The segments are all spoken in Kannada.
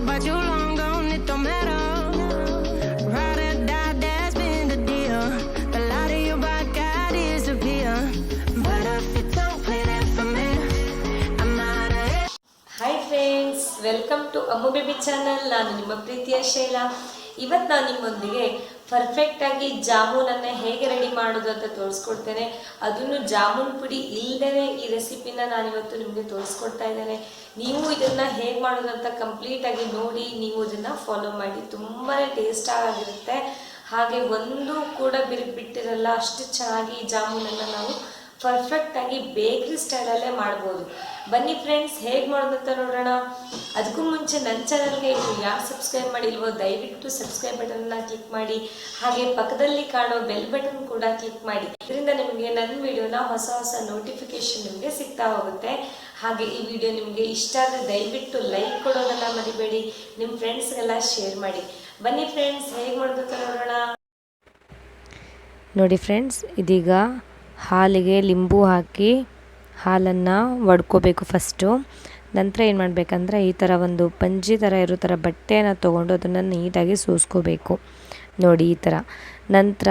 but you long gone, it don't matter. Ride or die, that's been the deal. A lot of you by God disappear. But if you don't play that for me, I'm out of it. Hi friends, welcome to Ammu baby channel. ನಾನು ನಿಮ್ಮ ಪ್ರೀತಿಯ ಶೈಲಾ. ಇವತ್ತು ನಾನು ನಿಮ್ಮೊಂದಿಗೆ ಪರ್ಫೆಕ್ಟಾಗಿ ಜಾಮೂನನ್ನು ಹೇಗೆ ರೆಡಿ ಮಾಡೋದು ಅಂತ ತೋರಿಸ್ಕೊಡ್ತೇನೆ. ಅದನ್ನು ಜಾಮೂನ್ ಪುಡಿ ಇಲ್ಲದೇ ಈ ರೆಸಿಪಿನ ನಾನಿವತ್ತು ನಿಮಗೆ ತೋರಿಸ್ಕೊಡ್ತಾ ಇದ್ದೇನೆ. ನೀವು ಇದನ್ನು ಹೇಗೆ ಮಾಡೋದು ಅಂತ ಕಂಪ್ಲೀಟಾಗಿ ನೋಡಿ ನೀವು ಇದನ್ನು ಫಾಲೋ ಮಾಡಿ. ತುಂಬಾ ಟೇಸ್ಟಾಗಿರುತ್ತೆ. ಹಾಗೆ ಒಂದು ಕೂಡ ಬಿಟ್ಟಿರಲ್ಲ, ಅಷ್ಟು ಚೆನ್ನಾಗಿ ಈ ಜಾಮೂನನ್ನು ನಾವು ಪರ್ಫೆಕ್ಟಾಗಿ ಬೇಕ್ರಿ ಸ್ಟೈಲಲ್ಲೇ ಮಾಡ್ಬೋದು. ಬನ್ನಿ ಫ್ರೆಂಡ್ಸ್, ಹೇಗೆ ಮಾಡೋದಂತ ನೋಡೋಣ. ಅದಕ್ಕೂ ಮುಂಚೆ ನನ್ನ ಚಾನಲ್ಗೆ ಇನ್ನು ಯಾರು ಸಬ್ಸ್ಕ್ರೈಬ್ ಮಾಡಿಲ್ವೋ ದಯವಿಟ್ಟು ಸಬ್ಸ್ಕ್ರೈಬ್ ಬಟನ್ನ ಕ್ಲಿಕ್ ಮಾಡಿ. ಹಾಗೆ ಪಕ್ಕದಲ್ಲಿ ಕಾಣೋ ಬೆಲ್ ಬಟನ್ ಕೂಡ ಕ್ಲಿಕ್ ಮಾಡಿ. ಇದರಿಂದ ನಿಮಗೆ ನನ್ನ ವಿಡಿಯೋನ ಹೊಸ ಹೊಸ ನೋಟಿಫಿಕೇಶನ್ ನಿಮಗೆ ಸಿಗ್ತಾ ಹೋಗುತ್ತೆ. ಹಾಗೆ ಈ ವಿಡಿಯೋ ನಿಮಗೆ ಇಷ್ಟ ಆದರೆ ದಯವಿಟ್ಟು ಲೈಕ್ ಕೊಡೋದನ್ನು ಮರಿಬೇಡಿ. ನಿಮ್ಮ ಫ್ರೆಂಡ್ಸ್ಗೆಲ್ಲ ಶೇರ್ ಮಾಡಿ. ಬನ್ನಿ ಫ್ರೆಂಡ್ಸ್, ಹೇಗೆ ಮಾಡೋದಂತ ನೋಡೋಣ. ನೋಡಿ ಫ್ರೆಂಡ್ಸ್, ಇದೀಗ ಹಾಲಿಗೆ ಲಿಂಬು ಹಾಕಿ ಹಾಲನ್ನು ಒಡ್ಕೋಬೇಕು ಫಸ್ಟು. ನಂತರ ಏನು ಮಾಡಬೇಕಂದ್ರೆ ಈ ಥರ ಒಂದು ಪಂಜಿ ಥರ ಇರೋ ಥರ ಬಟ್ಟೆಯನ್ನು ತೊಗೊಂಡು ಅದನ್ನು ನೀಟಾಗಿ ಸೋಸ್ಕೋಬೇಕು. ನೋಡಿ ಈ ಥರ. ನಂತರ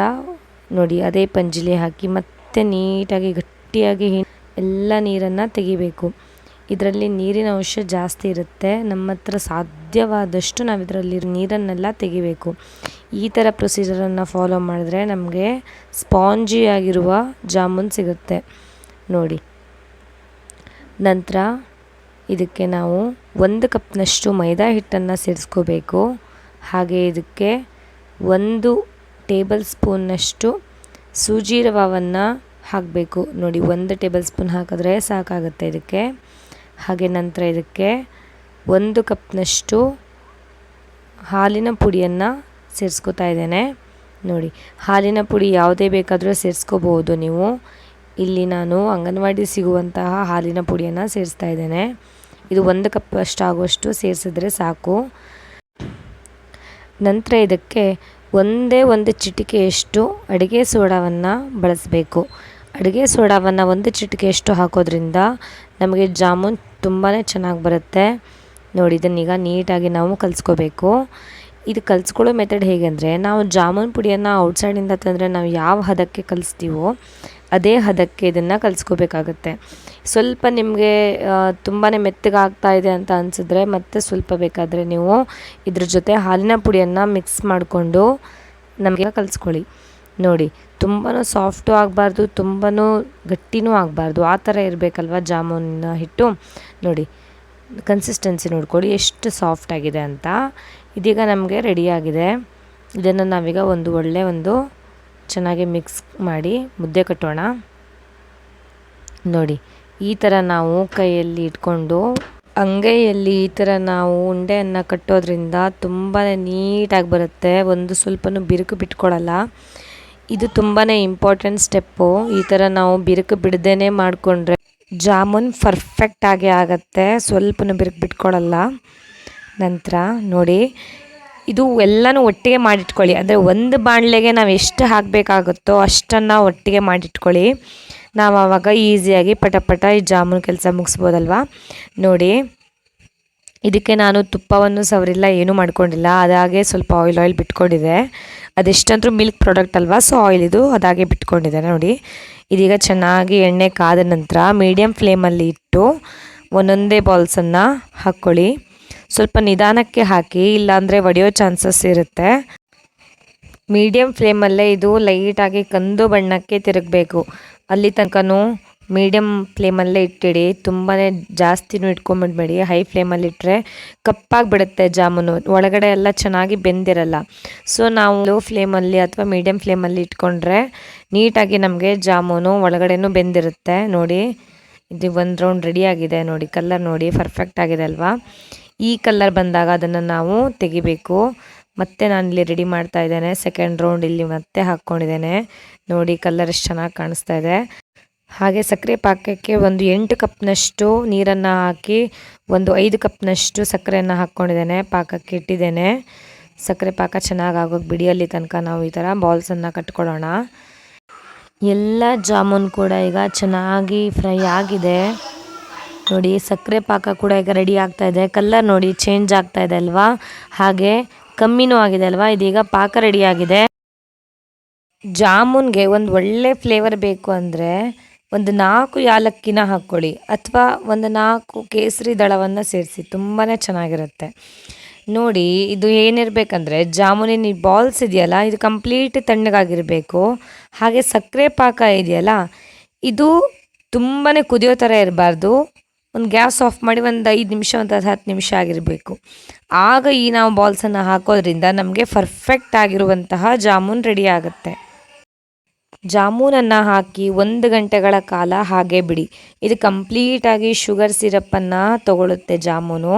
ನೋಡಿ ಅದೇ ಪಂಜಿಲಿ ಹಾಕಿ ಮತ್ತೆ ನೀಟಾಗಿ ಗಟ್ಟಿಯಾಗಿ ಎಲ್ಲ ನೀರನ್ನು ತೆಗಿಬೇಕು. ಇದರಲ್ಲಿ ನೀರಿನ ಅಂಶ ಜಾಸ್ತಿ ಇರುತ್ತೆ. ನಮ್ಮ ಹತ್ರ ಸಾಧ್ಯವಾದಷ್ಟು ನಾವು ಇದರಲ್ಲಿ ನೀರನ್ನೆಲ್ಲ ತೆಗಿಬೇಕು. ಈ ಥರ ಪ್ರೊಸೀಜರನ್ನು ಫಾಲೋ ಮಾಡಿದ್ರೆ ನಮಗೆ ಸ್ಪಾಂಜಿಯಾಗಿರುವ ಜಾಮೂನ್ ಸಿಗುತ್ತೆ ನೋಡಿ. ನಂತರ ಇದಕ್ಕೆ ನಾವು 1 ಕಪ್ನಷ್ಟು ಮೈದಾ ಹಿಟ್ಟನ್ನು ಸೇರಿಸ್ಕೋಬೇಕು. ಹಾಗೆ ಇದಕ್ಕೆ 1 ಟೇಬಲ್ ಸ್ಪೂನ್ನಷ್ಟು ಸೂಜಿ ರವನ್ನು ಹಾಕಬೇಕು. ನೋಡಿ 1 ಟೇಬಲ್ ಸ್ಪೂನ್ ಹಾಕಿದ್ರೆ ಸಾಕಾಗುತ್ತೆ ಇದಕ್ಕೆ. ಹಾಗೆ ನಂತರ ಇದಕ್ಕೆ 1 ಕಪ್ನಷ್ಟು ಹಾಲಿನ ಪುಡಿಯನ್ನು ಸೇರಿಸ್ಕೊತಾ ಇದ್ದೇನೆ. ನೋಡಿ, ಹಾಲಿನ ಪುಡಿ ಯಾವುದೇ ಬೇಕಾದರೂ ಸೇರಿಸ್ಕೋಬೋದು ನೀವು. ಇಲ್ಲಿ ನಾನು ಅಂಗನವಾಡಿ ಸಿಗುವಂತಹ ಹಾಲಿನ ಪುಡಿಯನ್ನು ಸೇರಿಸ್ತಾ ಇದ್ದೇನೆ. ಇದು 1 ಕಪ್ ಅಷ್ಟಾಗುವಷ್ಟು ಸೇರಿಸಿದ್ರೆ ಸಾಕು. ನಂತರ ಇದಕ್ಕೆ ಒಂದೇ 1 ಚಿಟಿಕೆಯಷ್ಟು ಅಡುಗೆ ಸೋಡಾವನ್ನು ಬಳಸಬೇಕು. ಅಡುಗೆ ಸೋಡಾವನ್ನು 1 ಚಿಟಿಕೆಯಷ್ಟು ಹಾಕೋದ್ರಿಂದ ನಮಗೆ ಜಾಮೂನ್ ತುಂಬಾ ಚೆನ್ನಾಗಿ ಬರುತ್ತೆ. ನೋಡಿ, ಇದನ್ನೀಗ ನೀಟಾಗಿ ನಾವು ಕಲಿಸ್ಕೋಬೇಕು. ಇದು ಕಲಿಸ್ಕೊಳ್ಳೋ ಮೆಥಡ್ ಹೇಗೆ ಅಂದರೆ, ನಾವು ಜಾಮೂನ್ ಪುಡಿಯನ್ನು ಔಟ್ಸೈಡಿಂದ ತಂದರೆ ನಾವು ಯಾವ ಹದಕ್ಕೆ ಕಲಿಸ್ತೀವೋ ಅದೇ ಹದಕ್ಕೆ ಇದನ್ನು ಕಲಿಸ್ಕೋಬೇಕಾಗತ್ತೆ. ಸ್ವಲ್ಪ ನಿಮಗೆ ತುಂಬಾ ಮೆತ್ತಗಾಗ್ತಾ ಇದೆ ಅಂತ ಅನಿಸಿದ್ರೆ ಮತ್ತೆ ಸ್ವಲ್ಪ ಬೇಕಾದರೆ ನೀವು ಇದ್ರ ಜೊತೆ ಹಾಲಿನ ಪುಡಿಯನ್ನು ಮಿಕ್ಸ್ ಮಾಡಿಕೊಂಡು ನಮಗೆ ಕಲಿಸ್ಕೊಳ್ಳಿ. ನೋಡಿ, ತುಂಬಾ ಸಾಫ್ಟು ಆಗಬಾರ್ದು, ತುಂಬಾ ಗಟ್ಟಿನೂ ಆಗಬಾರ್ದು, ಆ ಥರ ಇರಬೇಕಲ್ವ ಜಾಮೂನಿನ ಹಿಟ್ಟು. ನೋಡಿ, ಕನ್ಸಿಸ್ಟೆನ್ಸಿ ನೋಡ್ಕೊಳ್ಳಿ ಎಷ್ಟು ಸಾಫ್ಟ್ ಆಗಿದೆ ಅಂತ. ಇದೀಗ ನಮಗೆ ರೆಡಿಯಾಗಿದೆ. ಇದನ್ನು ನಾವೀಗ ಒಂದು ಚೆನ್ನಾಗಿ ಮಿಕ್ಸ್ ಮಾಡಿ ಮುದ್ದೆ ಕಟ್ಟೋಣ. ನೋಡಿ, ಈ ಥರ ನಾವು ಕೈಯಲ್ಲಿ ಇಟ್ಕೊಂಡು ಅಂಗೈಯಲ್ಲಿ ಈ ಥರ ನಾವು ಉಂಡೆಯನ್ನು ಕಟ್ಟೋದ್ರಿಂದ ತುಂಬಾ ನೀಟಾಗಿ ಬರುತ್ತೆ. ಒಂದು ಸ್ವಲ್ಪನೂ ಬಿರುಕು ಬಿಟ್ಕೊಳ್ಳಲ್ಲ. ಇದು ತುಂಬಾ ಇಂಪಾರ್ಟೆಂಟ್ ಸ್ಟೆಪ್ಪು. ಈ ಥರ ನಾವು ಬಿರುಕು ಬಿಡದೇ ಮಾಡಿಕೊಂಡ್ರೆ ಜಾಮೂನ್ ಪರ್ಫೆಕ್ಟಾಗಿ ಆಗುತ್ತೆ, ಸ್ವಲ್ಪನೂ ಬಿರುಕು ಬಿಟ್ಕೊಳ್ಳಲ್ಲ. ನಂತರ ನೋಡಿ, ಇದು ಎಲ್ಲನೂ ಒಟ್ಟಿಗೆ ಮಾಡಿಟ್ಕೊಳ್ಳಿ. ಅಂದರೆ ಒಂದು ಬಾಣಲೆಗೆ ನಾವು ಎಷ್ಟು ಹಾಕಬೇಕಾಗುತ್ತೋ ಅಷ್ಟನ್ನು ಒಟ್ಟಿಗೆ ಮಾಡಿಟ್ಕೊಳ್ಳಿ. ನಾವು ಆವಾಗ ಈಸಿಯಾಗಿ ಪಟ ಈ ಜಾಮೂನ್ ಕೆಲಸ ಮುಗಿಸ್ಬೋದಲ್ವ. ನೋಡಿ, ಇದಕ್ಕೆ ನಾನು ತುಪ್ಪವನ್ನು ಸವರಿಲ್ಲ, ಏನೂ ಮಾಡ್ಕೊಂಡಿಲ್ಲ. ಅದಾಗೆ ಸ್ವಲ್ಪ ಆಯಿಲ್ ಬಿಟ್ಕೊಂಡಿದೆ. ಅದೆಷ್ಟಂದ್ರೂ ಮಿಲ್ಕ್ ಪ್ರಾಡಕ್ಟ್ ಅಲ್ವಾ, ಸೊ ಆಯಿಲ್ ಇದು ಅದಾಗೆ ಬಿಟ್ಕೊಂಡಿದೆ. ನೋಡಿ, ಇದೀಗ ಚೆನ್ನಾಗಿ ಎಣ್ಣೆ ಕಾದ ನಂತರ ಮೀಡಿಯಮ್ ಫ್ಲೇಮಲ್ಲಿ ಇಟ್ಟು ಒಂದೊಂದೇ ಬಾಲ್ಸನ್ನು ಹಾಕ್ಕೊಳ್ಳಿ. ಸ್ವಲ್ಪ ನಿಧಾನಕ್ಕೆ ಹಾಕಿ, ಇಲ್ಲಾಂದರೆ ಒಡೆಯೋ ಚಾನ್ಸಸ್ ಇರುತ್ತೆ. ಮೀಡಿಯಮ್ ಫ್ಲೇಮಲ್ಲೇ ಇದು ಲೈಟಾಗಿ ಕಂದು ಬಣ್ಣಕ್ಕೆ ತಿರುಗಬೇಕು. ಅಲ್ಲಿ ತನಕನೂ ಮೀಡಿಯಮ್ ಫ್ಲೇಮಲ್ಲೇ ಇಟ್ಟಿಡಿ. ತುಂಬಾ ಜಾಸ್ತಿನೂ ಇಟ್ಕೊಂಬಿಡ್ಬೇಡಿ. ಹೈ ಫ್ಲೇಮಲ್ಲಿ ಇಟ್ಟರೆ ಕಪ್ಪಾಗಿಬಿಡುತ್ತೆ ಜಾಮೂನು, ಒಳಗಡೆ ಎಲ್ಲ ಚೆನ್ನಾಗಿ ಬೆಂದಿರಲ್ಲ. ಸೊ ನಾವು ಲೋ ಫ್ಲೇಮಲ್ಲಿ ಅಥವಾ ಮೀಡಿಯಮ್ ಫ್ಲೇಮಲ್ಲಿ ಇಟ್ಕೊಂಡ್ರೆ ನೀಟಾಗಿ ನಮಗೆ ಜಾಮೂನು ಒಳಗಡೆನೂ ಬೆಂದಿರುತ್ತೆ. ನೋಡಿ, ಇದು 1 ರೌಂಡ್ ರೆಡಿಯಾಗಿದೆ. ನೋಡಿ, ಕಲರ್ ನೋಡಿ ಪರ್ಫೆಕ್ಟ್ ಆಗಿದೆ ಅಲ್ವಾ. ಈ ಕಲರ್ ಬಂದಾಗ ಅದನ್ನು ನಾವು ತೆಗಿಬೇಕು. ಮತ್ತೆ ನಾನಿಲ್ಲಿ ರೆಡಿ ಮಾಡ್ತಾ ಇದ್ದೇನೆ. ಸೆಕೆಂಡ್ ರೌಂಡ್ ಇಲ್ಲಿ ಮತ್ತೆ ಹಾಕ್ಕೊಂಡಿದ್ದೇನೆ. ನೋಡಿ, ಕಲರ್ ಎಷ್ಟು ಚೆನ್ನಾಗಿ ಕಾಣಿಸ್ತಾ ಇದೆ. ಹಾಗೆ ಸಕ್ಕರೆ ಪಾಕಕ್ಕೆ 8 ಕಪ್ನಷ್ಟು ನೀರನ್ನು ಹಾಕಿ 5 ಕಪ್ನಷ್ಟು ಸಕ್ಕರೆಯನ್ನು ಹಾಕ್ಕೊಂಡಿದ್ದೇನೆ. ಪಾಕಕ್ಕೆ ಇಟ್ಟಿದ್ದೇನೆ. ಸಕ್ಕರೆ ಪಾಕ ಚೆನ್ನಾಗಿ ಆಗೋಗಿ ಬಿಡಿ. ಅಲ್ಲಿ ತನಕ ನಾವು ಈ ಥರ ಬಾಲ್ಸನ್ನು ಕಟ್ಕೊಳ್ಳೋಣ. ಎಲ್ಲ ಜಾಮೂನ್ ಕೂಡ ಈಗ ಚೆನ್ನಾಗಿ ಫ್ರೈ ಆಗಿದೆ. ನೋಡಿ ಸಕ್ಕರೆ ಪಾಕ ಕೂಡ ಈಗ ರೆಡಿ ಆಗ್ತಾ ಇದೆ. ಕಲರ್ ನೋಡಿ ಚೇಂಜ್ ಆಗ್ತಾ ಇದೆ ಅಲ್ವಾ, ಹಾಗೆ ಕಮ್ಮಿನೂ ಆಗಿದೆ ಅಲ್ವಾ. ಇದೀಗ ಪಾಕ ರೆಡಿ ಆಗಿದೆ. ಜಾಮೂನ್ಗೆ ಒಂದು ಒಳ್ಳೆ ಫ್ಲೇವರ್ ಬೇಕು ಅಂದರೆ ಒಂದು 4 ಯಾಲಕ್ಕಿನ ಹಾಕ್ಕೊಳ್ಳಿ, ಅಥವಾ ಒಂದು 4 ಕೇಸರಿ ದಳವನ್ನು ಸೇರಿಸಿ, ತುಂಬಾ ಚೆನ್ನಾಗಿರುತ್ತೆ. ನೋಡಿ ಇದು ಏನಿರಬೇಕಂದ್ರೆ ಜಾಮೂನಿನ ಈ ಬಾಲ್ಸ್ ಇದೆಯಲ್ಲ ಇದು ಕಂಪ್ಲೀಟ್ ತಣ್ಣಗಾಗಿರಬೇಕು. ಹಾಗೆ ಸಕ್ಕರೆ ಪಾಕ ಇದೆಯಲ್ಲ ಇದು ತುಂಬಾ ಕುದಿಯೋ ಥರ ಇರಬಾರ್ದು. ಒಂದು ಗ್ಯಾಸ್ ಆಫ್ ಮಾಡಿ ಒಂದು 5 ನಿಮಿಷ ಒಂದು 10 ನಿಮಿಷ ಆಗಿರಬೇಕು. ಆಗ ಈ ನಾವು ಬಾಲ್ಸನ್ನು ಹಾಕೋದ್ರಿಂದ ನಮಗೆ ಪರ್ಫೆಕ್ಟ್ ಆಗಿರುವಂತಹ ಜಾಮೂನ್ ರೆಡಿ ಆಗುತ್ತೆ. ಜಾಮೂನನ್ನು ಹಾಕಿ 1 ಗಂಟೆಗಳ ಕಾಲ ಹಾಗೆ ಬಿಡಿ. ಇದು ಕಂಪ್ಲೀಟಾಗಿ ಶುಗರ್ ಸಿರಪ್ಪನ್ನು ತಗೊಳ್ಳುತ್ತೆ ಜಾಮೂನು.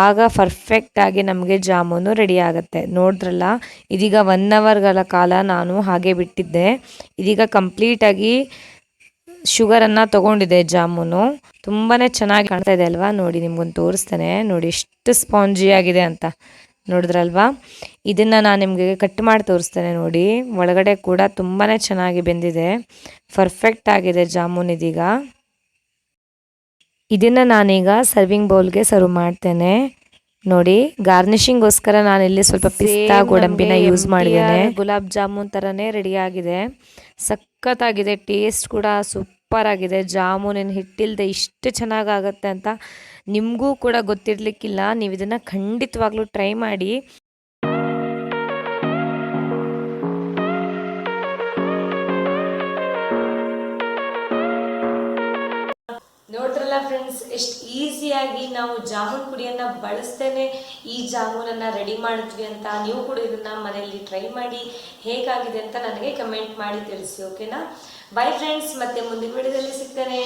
ಆಗ ಪರ್ಫೆಕ್ಟಾಗಿ ನಮಗೆ ಜಾಮೂನು ರೆಡಿ ಆಗುತ್ತೆ. ನೋಡಿದ್ರಲ್ಲ, ಇದೀಗ 1 ಅವರ್ಗಳ ಕಾಲ ನಾನು ಹಾಗೆ ಬಿಟ್ಟಿದ್ದೆ. ಇದೀಗ ಕಂಪ್ಲೀಟಾಗಿ ಶುಗರನ್ನು ತೊಗೊಂಡಿದೆ ಜಾಮೂನು. ತುಂಬಾ ಚೆನ್ನಾಗಿ ಕಾಣ್ತಾ ಇದೆ ಅಲ್ವಾ. ನೋಡಿ ನಿಮ್ಗೊಂದು ತೋರಿಸ್ತೇನೆ, ನೋಡಿ ಎಷ್ಟು ಸ್ಪಾಂಜಿ ಆಗಿದೆ ಅಂತ. ನೋಡಿದ್ರಲ್ವಾ, ಇದನ್ನು ನಾನು ನಿಮಗೆ ಕಟ್ ಮಾಡಿ ತೋರಿಸ್ತೇನೆ. ನೋಡಿ ಒಳಗಡೆ ಕೂಡ ತುಂಬಾ ಚೆನ್ನಾಗಿ ಬೆಂದಿದೆ, ಪರ್ಫೆಕ್ಟ್ ಆಗಿದೆ ಜಾಮೂನ್. ಇದೀಗ ಇದನ್ನು ನಾನೀಗ ಸರ್ವಿಂಗ್ ಬೌಲ್ಗೆ ಸರ್ವ್ ಮಾಡ್ತೇನೆ. ನೋಡಿ ಗಾರ್ನಿಷಿಂಗ್ಗೋಸ್ಕರ ನಾನಿಲ್ಲಿ ಸ್ವಲ್ಪ ಪಿಸ್ತಾ ಗೋಡಂಬಿನ ಯೂಸ್ ಮಾಡಿದ್ದೇನೆ. ಗುಲಾಬ್ ಜಾಮೂನ್ ಥರನೇ ರೆಡಿ ಆಗಿದೆ, ಸಖತ್ತಾಗಿದೆ. ಟೇಸ್ಟ್ ಕೂಡ ಸೂಪರ್ ಆಗಿದೆ. ಜಾಮೂನಿನ ಹಿಟ್ಟಿಲ್ಲದೆ ಇಷ್ಟು ಚೆನ್ನಾಗಾಗತ್ತೆ ಅಂತ ನಿಮಗೂ ಕೂಡ ಗೊತ್ತಿರಲಿಕ್ಕಿಲ್ಲ. ನೀವು ಇದನ್ನು ಖಂಡಿತವಾಗ್ಲೂ ಟ್ರೈ ಮಾಡಿ. ನೋಡಿದ್ರಲ್ಲ ಫ್ರೆಂಡ್ಸ್, ಎಷ್ಟು ಈಸಿಯಾಗಿ ನಾವು ಜಾಮೂನ್ ಪುಡಿಯನ್ನು ಬಳಸ್ತೇನೆ ಈ ಜಾಮೂನನ್ನು ರೆಡಿ ಮಾಡಿದ್ವಿ ಅಂತ. ನೀವು ಕೂಡ ಇದನ್ನು ಮನೆಯಲ್ಲಿ ಟ್ರೈ ಮಾಡಿ ಹೇಗಾಗಿದೆ ಅಂತ ನನಗೆ ಕಮೆಂಟ್ ಮಾಡಿ ತಿಳಿಸಿ, ಓಕೆನಾ? ಬೈ ಫ್ರೆಂಡ್ಸ್, ಮತ್ತೆ ಮುಂದಿನ ವಿಡಿಯೋದಲ್ಲಿ ಸಿಗ್ತೇನೆ.